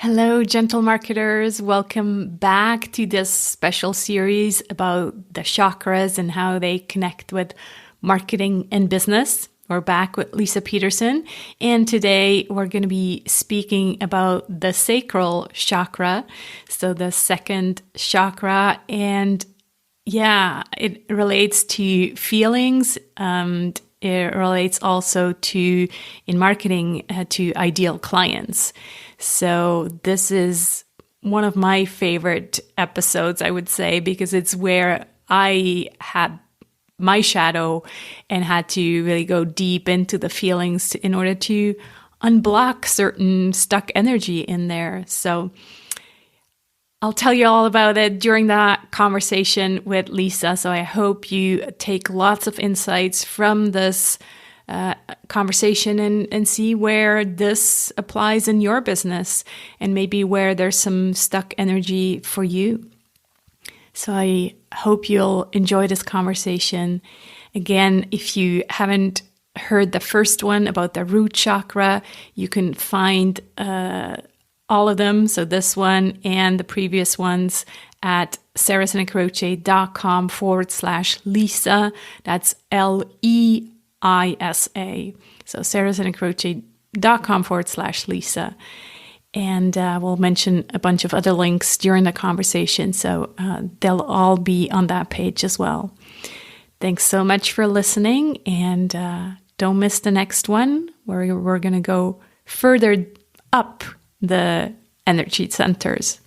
Hello, gentle marketers. Welcome back to this special series about the chakras and how they connect with marketing and business. We're back with Lisa Peterson, and today we're going to be speaking about the sacral chakra. So the second chakra, and it relates to feelings, and it relates also to, in marketing, to ideal clients. So this is one of my favorite episodes, I would say, because it's where I had my shadow and had to really go deep into the feelings in order to unblock certain stuck energy in there. So I'll tell you all about it during that conversation with Lisa. So I hope you take lots of insights from this conversation and see where this applies in your business and maybe where there's some stuck energy for you. So I hope you'll enjoy this conversation. Again, if you haven't heard the first one about the root chakra, you can find all of them. So this one and the previous ones at sarahsanacroce.com/Lisa. That's LEISA. So sarahsanacroce.com/Lisa. And we'll mention a bunch of other links during the conversation. So they'll all be on that page as well. Thanks so much for listening. And don't miss the next one where we're going to go further up the energy centers.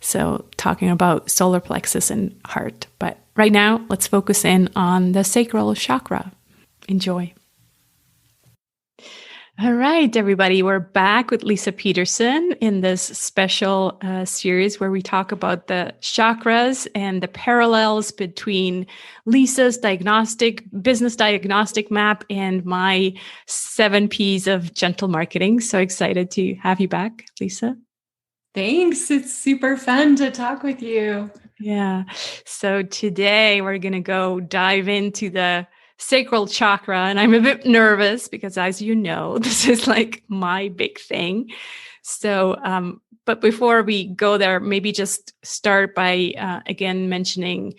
So talking about solar plexus and heart. But right now, let's focus in on the sacral chakra. Enjoy. All right, everybody, we're back with Lisa Peterson in this special series where we talk about the chakras and the parallels between Lisa's business diagnostic map and my 7 Ps of gentle marketing. So excited to have you back, Lisa. Thanks. It's super fun to talk with you. Yeah. So today we're going to go dive into the sacral chakra. And I'm a bit nervous because, as you know, this is like my big thing. So, but before we go there, maybe just start by, again, mentioning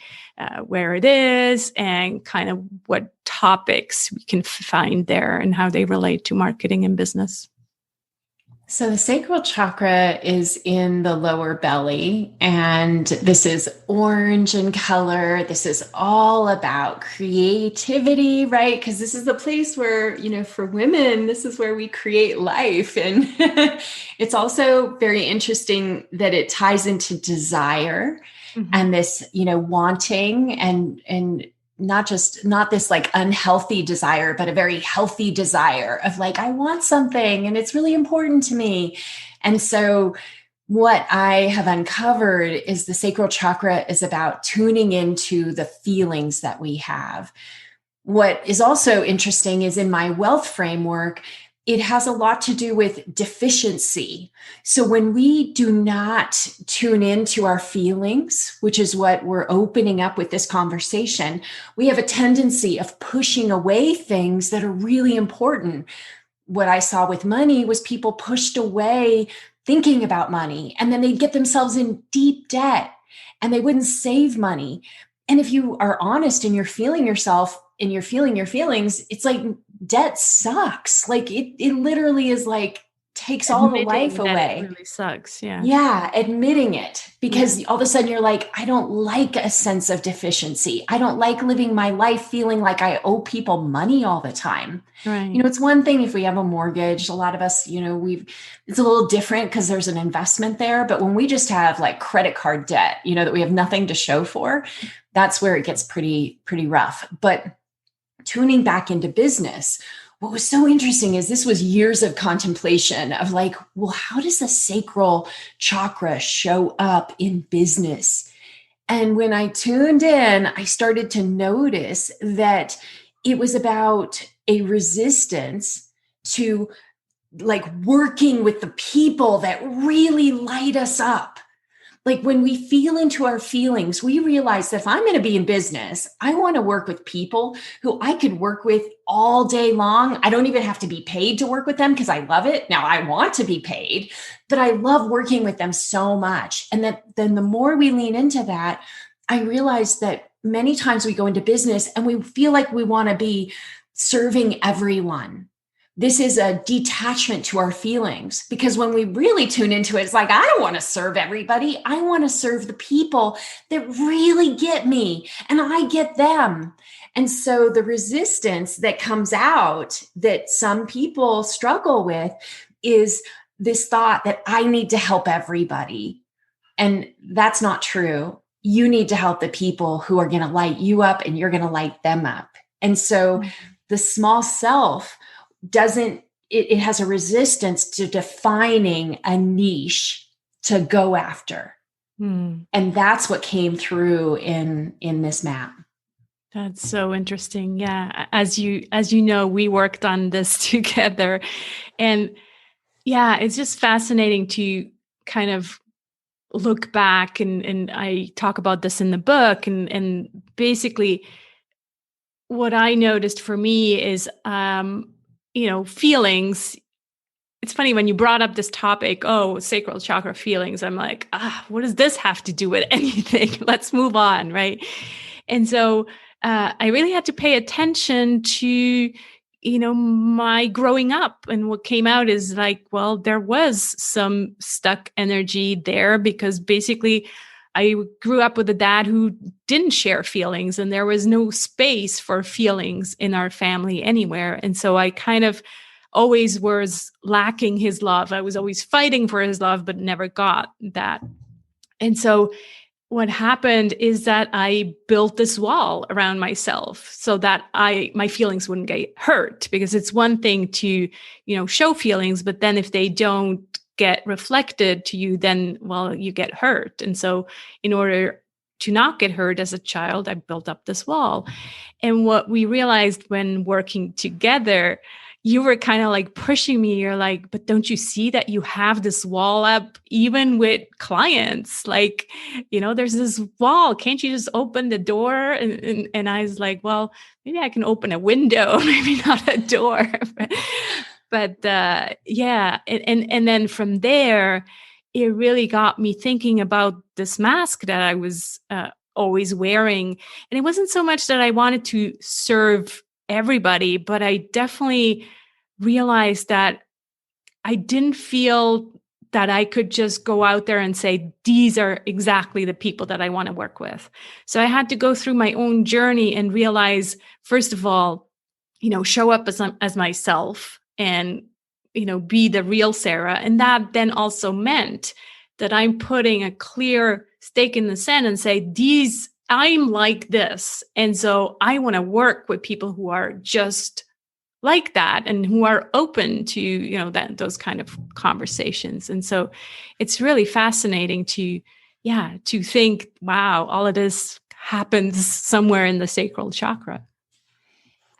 where it is and kind of what topics we can find there and how they relate to marketing and business. So the sacral chakra is in the lower belly, and this is orange in color. This is all about creativity, right? Because this is the place where, for women, this is where we create life. And it's also very interesting that it ties into desire and this, wanting and not this like unhealthy desire, but a very healthy desire of like, I want something and it's really important to me. And so what I have uncovered is the sacral chakra is about tuning into the feelings that we have. What is also interesting is in my wealth framework, it has a lot to do with deficiency. So when we do not tune into our feelings, which is what we're opening up with this conversation, we have a tendency of pushing away things that are really important. What I saw with money was people pushed away thinking about money, and then they'd get themselves in deep debt and they wouldn't save money. And if you are honest and you're feeling yourself and you're feeling your feelings, it's like debt sucks. Like it literally is like takes all the life away. It really sucks. Yeah. Yeah. Admitting it, because all of a sudden you're like, I don't like a sense of deficiency. I don't like living my life feeling like I owe people money all the time. Right. It's one thing if we have a mortgage, a lot of us, it's a little different because there's an investment there. But when we just have like credit card debt, that we have nothing to show for, that's where it gets pretty rough. But tuning back into business, what was so interesting is this was years of contemplation of like, well, how does the sacral chakra show up in business? And when I tuned in, I started to notice that it was about a resistance to like working with the people that really light us up. Like when we feel into our feelings, we realize that if I'm going to be in business, I want to work with people who I could work with all day long. I don't even have to be paid to work with them because I love it. Now I want to be paid, but I love working with them so much. And then the more we lean into that, I realize that many times we go into business and we feel like we want to be serving everyone. This is a detachment to our feelings, because when we really tune into it, it's like, I don't want to serve everybody. I want to serve the people that really get me and I get them. And so the resistance that comes out that some people struggle with is this thought that I need to help everybody. And that's not true. You need to help the people who are going to light you up and you're going to light them up. And so the small self it has a resistance to defining a niche to go after. And that's what came through in this map. That's so interesting. Yeah. As you know, we worked on this together, and yeah, it's just fascinating to kind of look back, and I talk about this in the book, and basically what I noticed for me is, feelings. It's funny when you brought up this topic, sacral chakra feelings. I'm like, what does this have to do with anything? Let's move on. Right. And so I really had to pay attention to, my growing up. And what came out is like, well, there was some stuck energy there, because basically I grew up with a dad who didn't share feelings, and there was no space for feelings in our family anywhere. And so I kind of always was lacking his love. I was always fighting for his love, but never got that. And so what happened is that I built this wall around myself so that my feelings wouldn't get hurt, because it's one thing to, show feelings, but then if they don't get reflected to you, then, well, you get hurt. And so in order to not get hurt as a child, I built up this wall. And what we realized when working together, you were kind of like pushing me. You're like, but don't you see that you have this wall up even with clients? Like, there's this wall. Can't you just open the door? And I was like, well, maybe I can open a window, maybe not a door. But yeah. And then from there, it really got me thinking about this mask that I was always wearing. And it wasn't so much that I wanted to serve everybody, but I definitely realized that I didn't feel that I could just go out there and say, these are exactly the people that I want to work with. So I had to go through my own journey and realize, first of all, show up as myself and, be the real Sarah. And that then also meant that I'm putting a clear stake in the sand and say, I'm like this. And so I want to work with people who are just like that and who are open to, those kind of conversations. And so it's really fascinating to think, wow, all of this happens somewhere in the sacral chakra.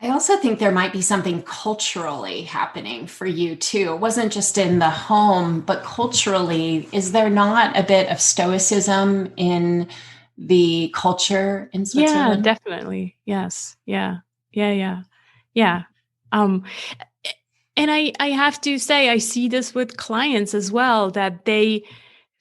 I also think there might be something culturally happening for you too. It wasn't just in the home, but culturally, is there not a bit of stoicism in the culture in Switzerland? Yeah, definitely. Yes. Yeah. And I have to say, I see this with clients as well, that they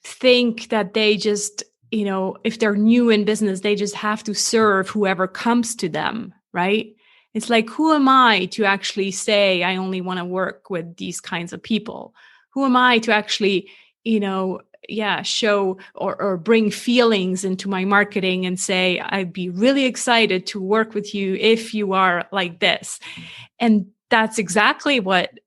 think that they just, if they're new in business, they just have to serve whoever comes to them, right? It's like, who am I to actually say, I only want to work with these kinds of people? Who am I to actually, show or bring feelings into my marketing and say, I'd be really excited to work with you if you are like this. And that's exactly what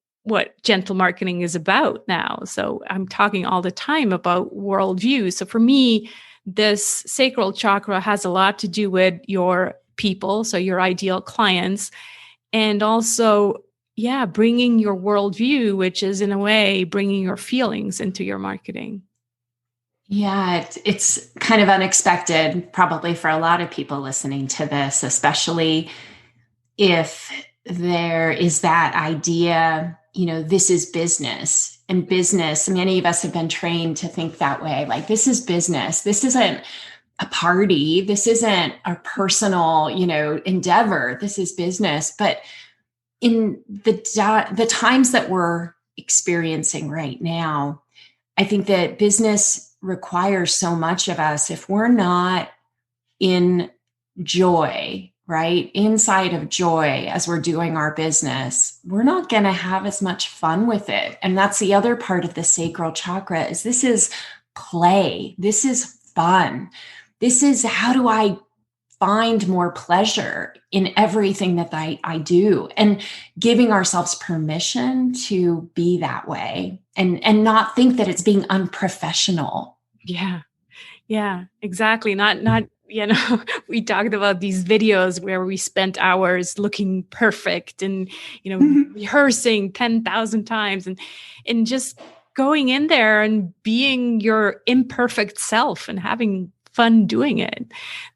gentle marketing is about now. So I'm talking all the time about worldview. So for me, this sacral chakra has a lot to do with your people, so your ideal clients, and also, bringing your worldview, which is in a way bringing your feelings into your marketing. Yeah, it's kind of unexpected, probably for a lot of people listening to this, especially if there is that idea, this is business. and business, many of us have been trained to think that way. Like, this is business. This isn't a party. This isn't a personal, endeavor. This is business. But in the times that we're experiencing right now, I think that business requires so much of us. If we're not in joy, right, inside of joy as we're doing our business, we're not going to have as much fun with it. And that's the other part of the sacral chakra, is this is play. This is fun. This is, how do I find more pleasure in everything that I do, and giving ourselves permission to be that way, and not think that it's being unprofessional. Yeah. Yeah, exactly. Not, we talked about these videos where we spent hours looking perfect and, rehearsing 10,000 times and just going in there and being your imperfect self and having fun doing it.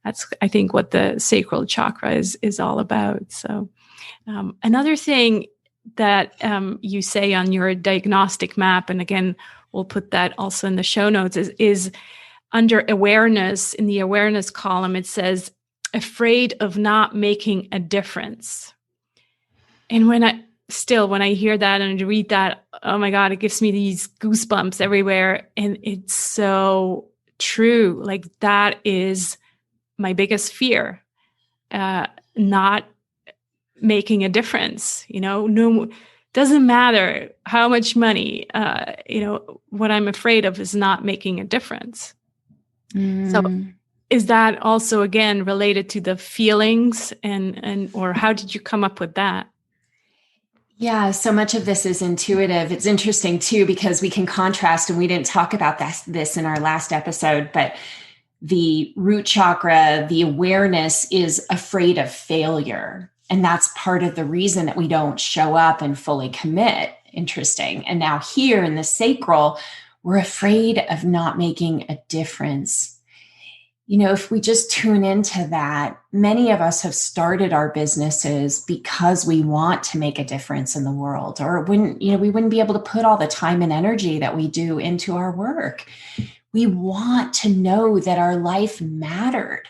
That's, I think, what the sacral chakra is all about. So another thing that you say on your diagnostic map, and again, we'll put that also in the show notes, is under awareness, in the awareness column, it says, afraid of not making a difference. And when I hear that and read that, oh my God, it gives me these goosebumps everywhere. And it's so true. Like, that is my biggest fear, not making a difference. No, doesn't matter how much money, what I'm afraid of is not making a difference. So is that also, again, related to the feelings or how did you come up with that? Yeah, so much of this is intuitive. It's interesting too, because we can contrast, and we didn't talk about this in our last episode, but the root chakra, the awareness, is afraid of failure. And that's part of the reason that we don't show up and fully commit. Interesting. And now here in the sacral, we're afraid of not making a difference. If we just tune into that, many of us have started our businesses because we want to make a difference in the world, or we wouldn't be able to put all the time and energy that we do into our work. We want to know that our life mattered.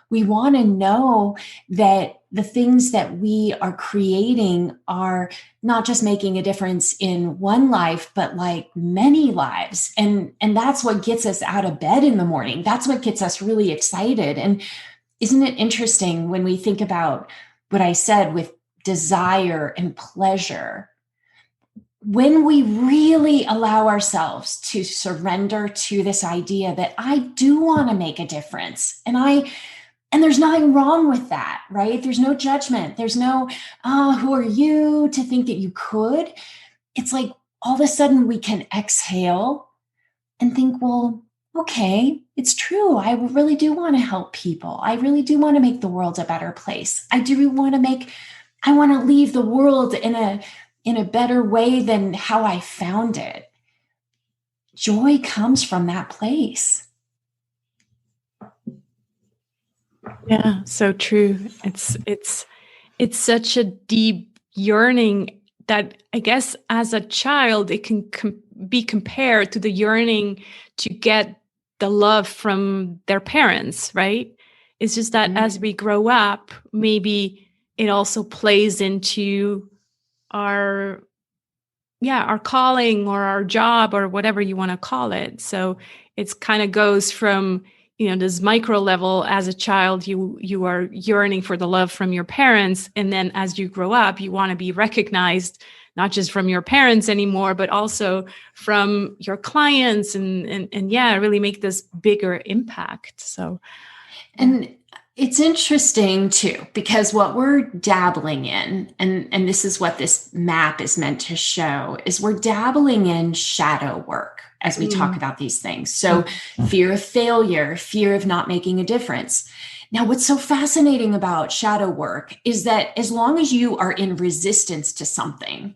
We want to know that the things that we are creating are not just making a difference in one life, but like many lives. And that's what gets us out of bed in the morning. That's what gets us really excited. And isn't it interesting when we think about what I said with desire and pleasure? When we really allow ourselves to surrender to this idea that I do want to make a difference, and there's nothing wrong with that, right? There's no judgment. There's no, who are you to think that you could? It's like all of a sudden we can exhale and think, well, okay, it's true. I really do want to help people. I really do want to make the world a better place. I want to leave the world in a better way than how I found it. Joy comes from that place. Yeah, so true. It's such a deep yearning that I guess as a child, it can be compared to the yearning to get the love from their parents, right? It's just that as we grow up, maybe it also plays into our calling or our job or whatever you want to call it. So it's kind of goes from, this micro level. As a child, you are yearning for the love from your parents. And then as you grow up, you want to be recognized, not just from your parents anymore, but also from your clients and really make this bigger impact. So, and it's interesting too, because what we're dabbling in, and this is what this map is meant to show, is we're dabbling in shadow work as we talk about these things. So fear of failure, fear of not making a difference. Now, what's so fascinating about shadow work is that as long as you are in resistance to something,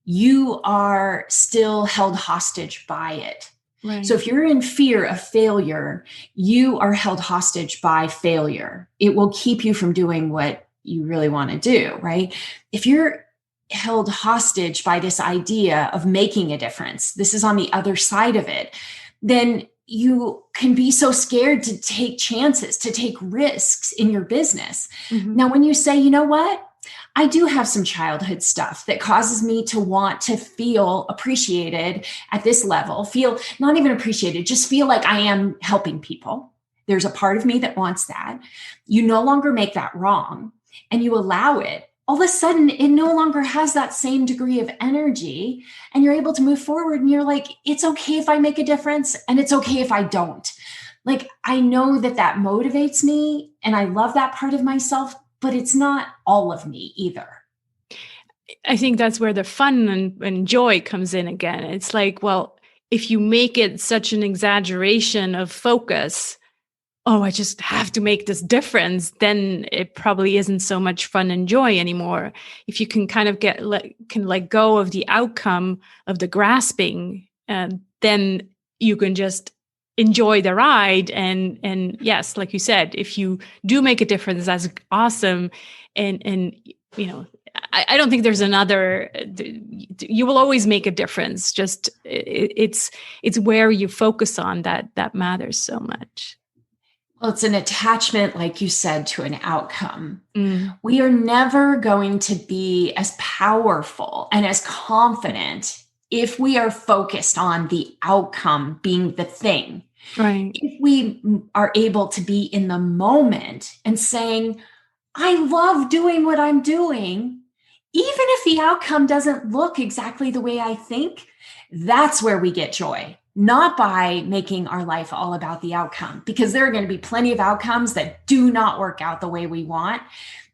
you are still held hostage by it. Right. So if you're in fear of failure, you are held hostage by failure. It will keep you from doing what you really want to do, right? If you're held hostage by this idea of making a difference, this is on the other side of it, then you can be so scared to take chances, to take risks in your business. Now, when you say, you know what, I do have some childhood stuff that causes me to want to feel appreciated at this level, feel not even appreciated, just feel like I am helping people. There's a part of me that wants that. You no longer make that wrong and you allow it. All of a sudden, it no longer has that same degree of energy and you're able to move forward and you're like, it's okay if I make a difference and it's okay if I don't. Like, I know that that motivates me and I love that part of myself, but it's not all of me either. I think that's where the fun and joy comes in again. It's like, well, if you make it such an exaggeration of focus, oh, I just have to make this difference, then it probably isn't so much fun and joy anymore. If you can kind of let go of the outcome of the grasping, then you can just enjoy the ride. And yes, like you said, if you do make a difference, that's awesome. And you know, I don't think there's another. You will always make a difference. Just it's where you focus on that matters so much. Well, it's an attachment, like you said, to an outcome. We are never going to be as powerful and as confident if we are focused on the outcome being the thing. Right. If we are able to be in the moment and saying, I love doing what I'm doing, even if the outcome doesn't look exactly the way I think, that's where we get joy. Not by making our life all about the outcome, because there are going to be plenty of outcomes that do not work out the way we want.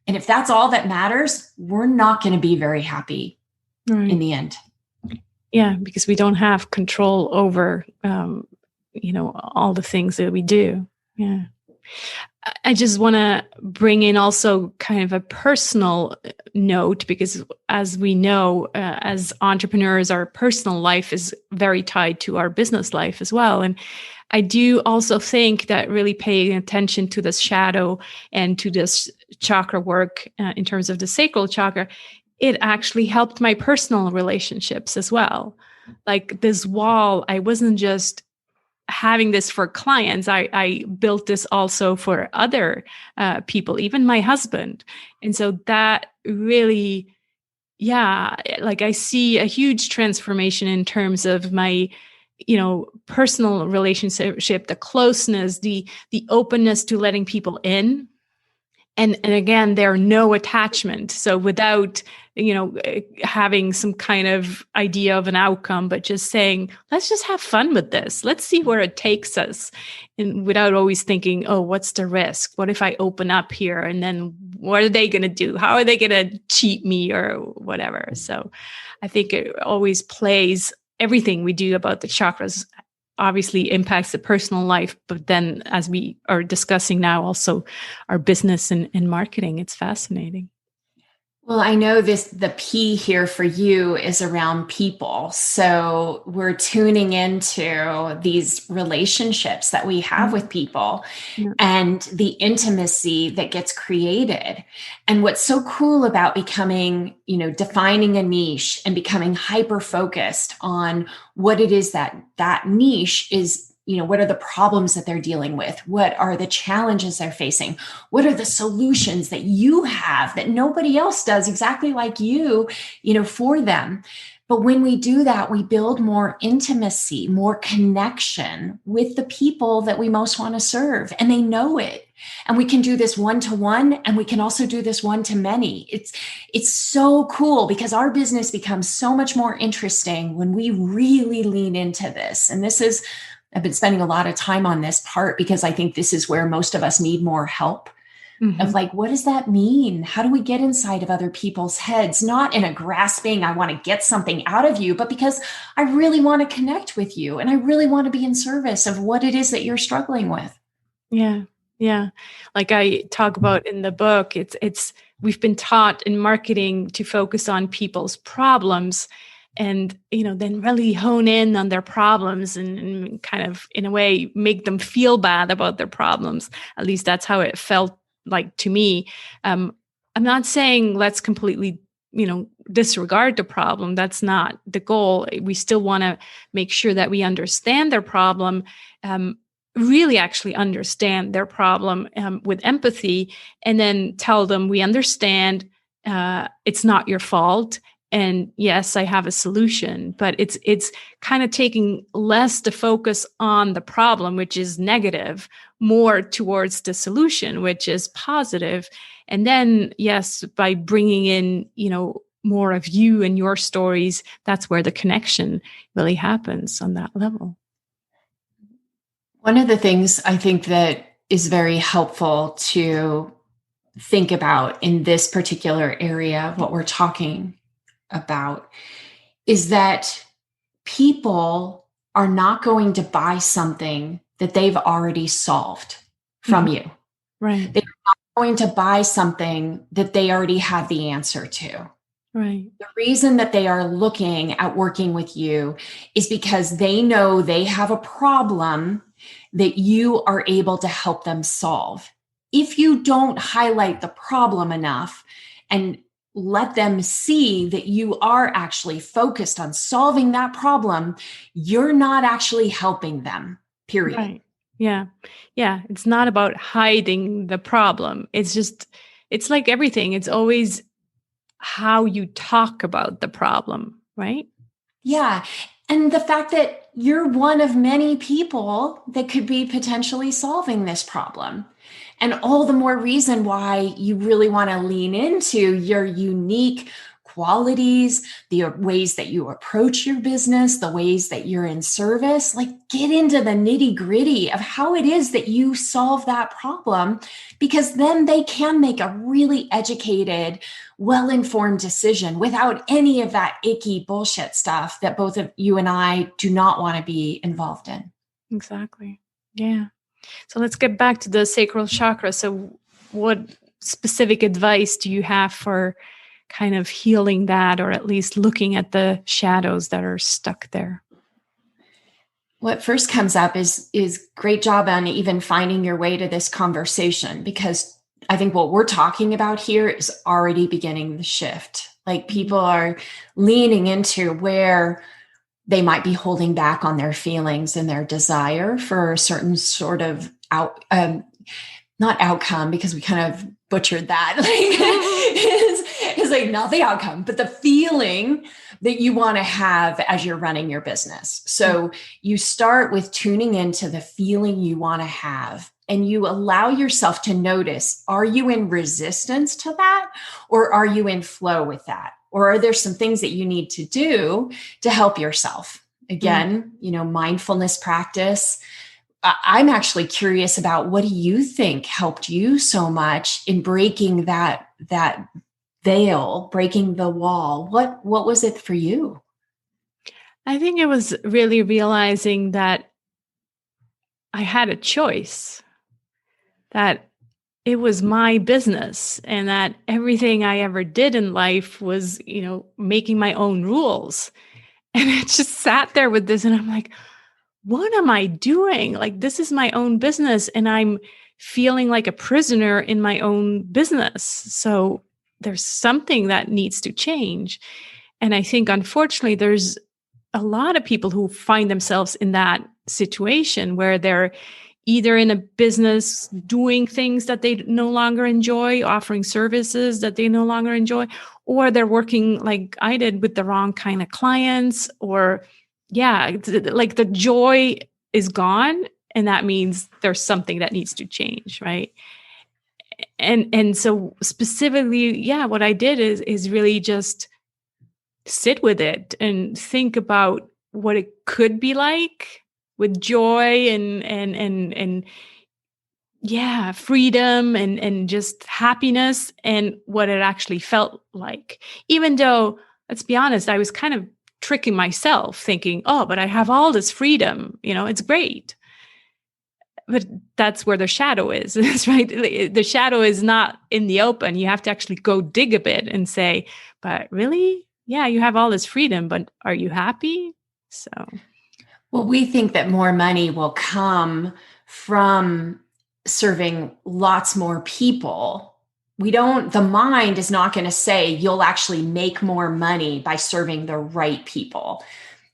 And if that's all that matters, we're not going to be very happy in the end. Yeah, because we don't have control over, all the things that we do. Yeah. I just want to bring in also kind of a personal note, because as we know, as entrepreneurs, our personal life is very tied to our business life as well. And I do also think that really paying attention to this shadow and to this chakra work in terms of the sacral chakra, it actually helped my personal relationships as well. Like this wall, I wasn't just having this for clients, I built this also for other people, even my husband. And so that really, like I see a huge transformation in terms of my, personal relationship, the closeness, the openness to letting people in. And again, there are no attachment. So without, having some kind of idea of an outcome, but just saying, let's just have fun with this. Let's see where it takes us. And without always thinking, oh, what's the risk? What if I open up here? And then what are they going to do? How are they going to cheat me or whatever? So I think it always plays, everything we do about the chakras obviously impacts the personal life, but then as we are discussing now, also our business and marketing, it's fascinating. Well, I know the P here for you is around people. So we're tuning into these relationships that we have with people and the intimacy that gets created. And what's so cool about becoming, defining a niche and becoming hyper-focused on what it is that niche is. What are the problems that they're dealing with? What are the challenges they're facing? What are the solutions that you have that nobody else does exactly like you, for them? But when we do that, we build more intimacy, more connection with the people that we most want to serve, and they know it. And we can do this one-to-one, and we can also do this one-to-many. It's so cool because our business becomes so much more interesting when we really lean into this. And I've been spending a lot of time on this part because I think this is where most of us need more help of like, what does that mean? How do we get inside of other people's heads? Not in a grasping, I want to get something out of you, but because I really want to connect with you and I really want to be in service of what it is that you're struggling with. Yeah. Yeah. Like I talk about in the book, we've been taught in marketing to focus on people's problems and, then really hone in on their problems and kind of, in a way, make them feel bad about their problems. At least that's how it felt like to me. I'm not saying let's completely, disregard the problem. That's not the goal. We still want to make sure that we understand their problem, really actually understand their problem with empathy, and then tell them we understand, it's not your fault. And yes, I have a solution, but it's kind of taking less the focus on the problem, which is negative, more towards the solution, which is positive. And then, yes, by bringing in, more of you and your stories, that's where the connection really happens on that level. One of the things I think that is very helpful to think about in this particular area, what we're talking about, is that people are not going to buy something that they've already solved from you. Right. They're not going to buy something that they already have the answer to. Right. The reason that they are looking at working with you is because they know they have a problem that you are able to help them solve. If you don't highlight the problem enough and let them see that you are actually focused on solving that problem, you're not actually helping them, period. Right. Yeah. Yeah. It's not about hiding the problem. It's like everything. It's always how you talk about the problem, right? Yeah. And the fact that you're one of many people that could be potentially solving this problem. And all the more reason why you really want to lean into your unique qualities, the ways that you approach your business, the ways that you're in service. Like, get into the nitty gritty of how it is that you solve that problem, because then they can make a really educated, well-informed decision without any of that icky bullshit stuff that both of you and I do not want to be involved in. Exactly. Yeah. So let's get back to the sacral chakra. So what specific advice do you have for kind of healing that, or at least looking at the shadows that are stuck there? What first comes up is great job on even finding your way to this conversation, because I think what we're talking about here is already beginning the shift. Like, people are leaning into where they might be holding back on their feelings and their desire for a certain sort of not outcome, because we kind of butchered that. It's like not the outcome, but the feeling that you want to have as you're running your business. So you start with tuning into the feeling you want to have, and you allow yourself to notice, are you in resistance to that, or are you in flow with that? Or are there some things that you need to do to help yourself? Again, mindfulness practice. I'm actually curious about, what do you think helped you so much in breaking that veil, breaking the wall? What was it for you? I think it was really realizing that I had a choice, that it was my business, and that everything I ever did in life was, making my own rules. And it just sat there with this, and I'm like, what am I doing? Like, this is my own business, and I'm feeling like a prisoner in my own business. So there's something that needs to change. And I think, unfortunately, there's a lot of people who find themselves in that situation where they're either in a business doing things that they no longer enjoy, offering services that they no longer enjoy, or they're working like I did with the wrong kind of clients, or like the joy is gone. And that means there's something that needs to change. Right. And so specifically, what I did is really just sit with it and think about what it could be like, with joy and freedom and just happiness, and what it actually felt like. Even though, let's be honest, I was kind of tricking myself thinking, oh, but I have all this freedom, it's great. But that's where the shadow is, right? The shadow is not in the open. You have to actually go dig a bit and say, but really? Yeah, you have all this freedom, but are you happy? So... Well, we think that more money will come from serving lots more people the mind is not going to say you'll actually make more money by serving the right people.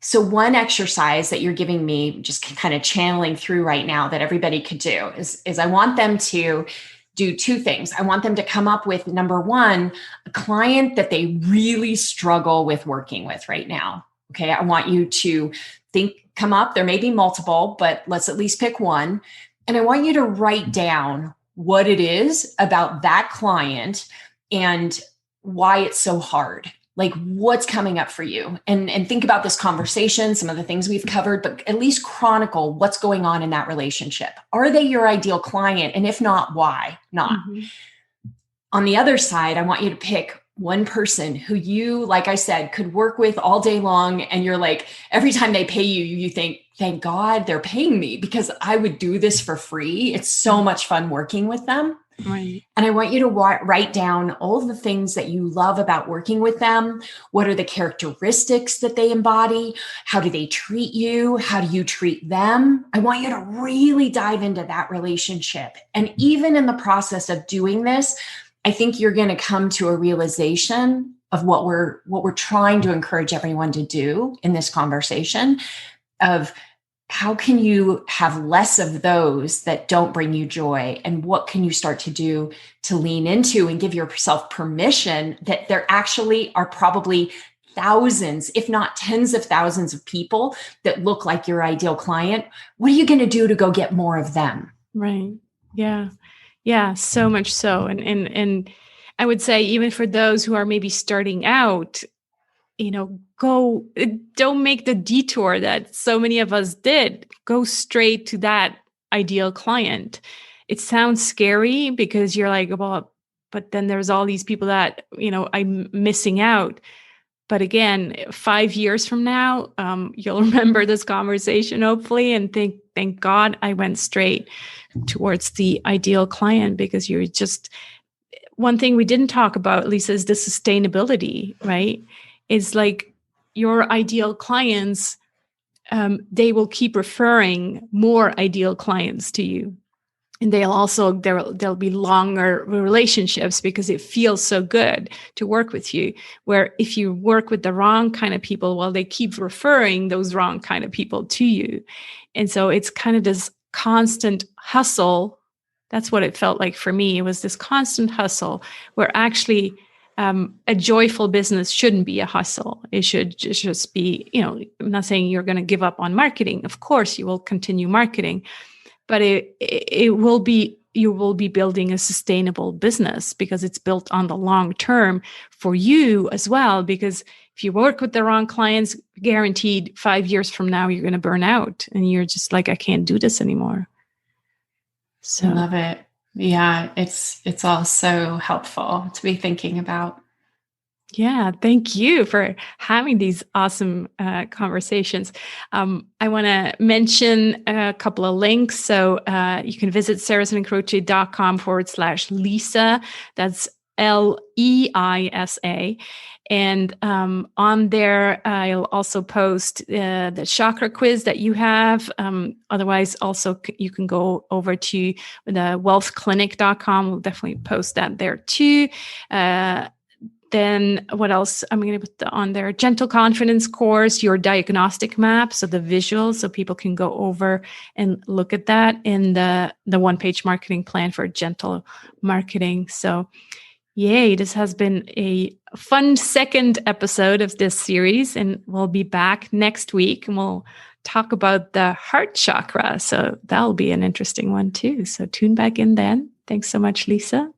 So one exercise that you're giving me, just kind of channeling through right now, that everybody could do is I want them to do two things. I want them to come up with, number one, a client that they really struggle with working with right now. Okay. I want you to come up, there may be multiple, but let's at least pick one. And I want you to write down what it is about that client and why it's so hard. Like what's coming up for you, and think about this conversation, some of the things we've covered, but at least chronicle what's going on in that relationship. Are they your ideal client? And if not, why not? Mm-hmm. On the other side, I want you to pick one person who you, like I said, could work with all day long. And you're like, every time they pay you, you think, thank God they're paying me, because I would do this for free. It's so much fun working with them. Right. And I want you to write down all of the things that you love about working with them. What are the characteristics that they embody? How do they treat you? How do you treat them? I want you to really dive into that relationship. And even in the process of doing this, I think you're going to come to a realization of what we're trying to encourage everyone to do in this conversation of how can you have less of those that don't bring you joy, and what can you start to do to lean into and give yourself permission that there actually are probably thousands, if not tens of thousands of people that look like your ideal client. What are you going to do to go get more of them? Right. Yeah. Yeah. So much so. And I would say, even for those who are maybe starting out, don't make the detour that so many of us did. Go straight to that ideal client. It sounds scary because you're like, well, but then there's all these people that, I'm missing out. But again, 5 years from now, you'll remember this conversation, hopefully, and think, thank God I went straight towards the ideal client, because you're just, one thing we didn't talk about, Lisa, is the sustainability, right? It's like your ideal clients, they will keep referring more ideal clients to you. And there'll be longer relationships because it feels so good to work with you. Where if you work with the wrong kind of people, well, they keep referring those wrong kind of people to you. And so it's kind of this constant hustle. That's what it felt like for me. It was this constant hustle where actually a joyful business shouldn't be a hustle. It should just be, I'm not saying you're going to give up on marketing. Of course, you will continue marketing, but it will be, you will be building a sustainable business because it's built on the long term for you as well. Because if you work with the wrong clients, guaranteed 5 years from now, you're going to burn out and you're just like, I can't do this anymore. So I love it. Yeah, it's all so helpful to be thinking about. Yeah, thank you for having these awesome conversations. I want to mention a couple of links. So you can visit sarahsincroce.com/Lisa. That's Leisa. And on there, I'll also post the chakra quiz that you have. Otherwise, also, you can go over to the wealthclinic.com. We'll definitely post that there too. Then what else? I'm going to put on there, Gentle Confidence course, your diagnostic map. So the visuals, so people can go over and look at that in the one-page marketing plan for gentle marketing. So yay, this has been a fun second episode of this series, and we'll be back next week and we'll talk about the heart chakra. So that'll be an interesting one too. So tune back in then. Thanks so much, Lisa.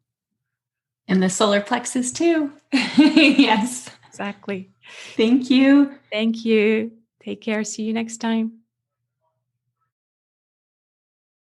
And the solar plexus too. Yes. Exactly. Thank you. Thank you. Take care. See you next time.